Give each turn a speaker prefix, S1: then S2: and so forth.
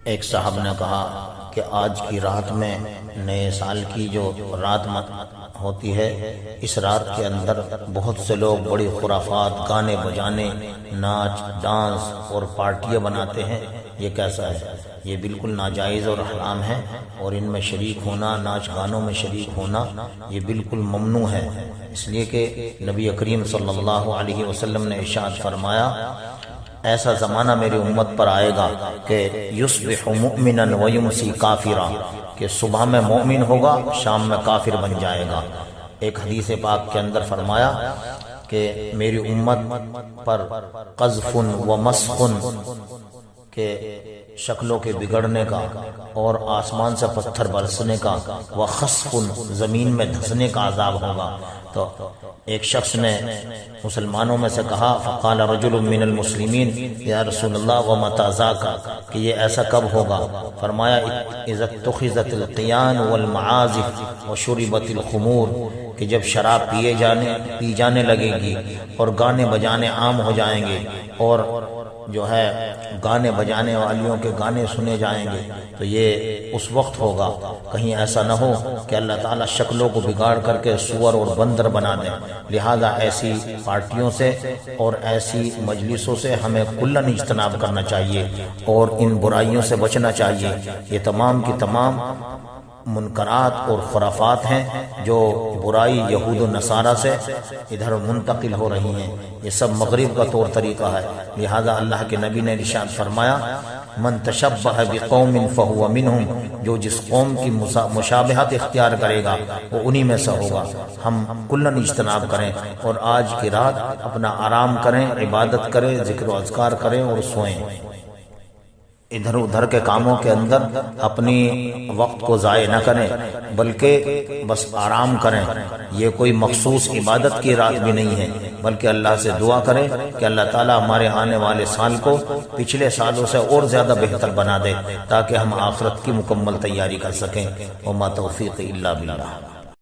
S1: ایک صاحب نے کہا کہ آج کی رات میں نئے سال کی جو رات ہوتی ہے، اس رات کے اندر بہت سے لوگ بڑی خرافات، گانے بجانے، ناچ ڈانس اور پارٹیاں بناتے ہیں۔ یہ کیسا ہے؟ یہ بالکل ناجائز اور حرام ہے، اور ان میں شریک ہونا، ناچ گانوں میں شریک ہونا، یہ بالکل ممنوع ہے۔ اس لیے کہ نبی کریم صلی اللہ علیہ وسلم نے ارشاد فرمایا، ایسا زمانہ میری امت پر آئے گا کہ یصبح مؤمنا ویمسی کافرا، کہ صبح میں مومن ہوگا، شام میں کافر بن جائے گا۔ ایک حدیث پاک کے اندر فرمایا کہ میری امت پر قذف و مسخ، کہ شکلوں کے بگڑنے کا اور آسمان سے پتھر برسنے کا، وخسف، زمین میں دھسنے کا عذاب ہوگا۔ تو ایک شخص نے مسلمانوں میں سے کہا، فقال رجل من المسلمین یا رسول اللہ ومتی ذاک، کہ یہ ایسا کب ہوگا؟ فرمایا، اذا اتخذت القیان والمعازف وشربت الخمور، کہ جب شراب پی جانے لگے گی اور گانے بجانے عام ہو جائیں گے، اور جو ہے گانے بجانے والیوں کے گانے سنے جائیں گے، تو یہ اس وقت ہوگا۔ کہیں ایسا نہ ہو کہ اللہ تعالیٰ شکلوں کو بگاڑ کر کے سور اور بندر بنا دیں۔ لہذا ایسی پارٹیوں سے اور ایسی مجلسوں سے ہمیں کلاً اجتناب کرنا چاہیے اور ان برائیوں سے بچنا چاہیے۔ یہ تمام کی تمام منکرات اور خرافات ہیں جو برائی یہود و نصارہ سے ادھر منتقل ہو رہی ہیں، یہ سب مغرب کا طور طریقہ ہے۔ لہذا اللہ کے نبی نے ارشاد فرمایا، من تشبہ بقوم فہو منہم، جو جس قوم کی مشابہت اختیار کرے گا وہ انہی میں سے ہوگا۔ ہم کلاً اجتناب کریں اور آج کی رات اپنا آرام کریں، عبادت کریں، ذکر و اذکار کریں اور سوئیں۔ ادھر ادھر کے کاموں کے اندر اپنی وقت کو ضائع نہ کریں، بلکہ بس آرام کریں۔ یہ کوئی مخصوص عبادت کی رات بھی نہیں ہے، بلکہ اللہ سے دعا کریں کہ اللہ تعالیٰ ہمارے آنے والے سال کو پچھلے سالوں سے اور زیادہ بہتر بنا دے، تاکہ ہم آخرت کی مکمل تیاری کر سکیں۔ وما توفیق الا باللہ۔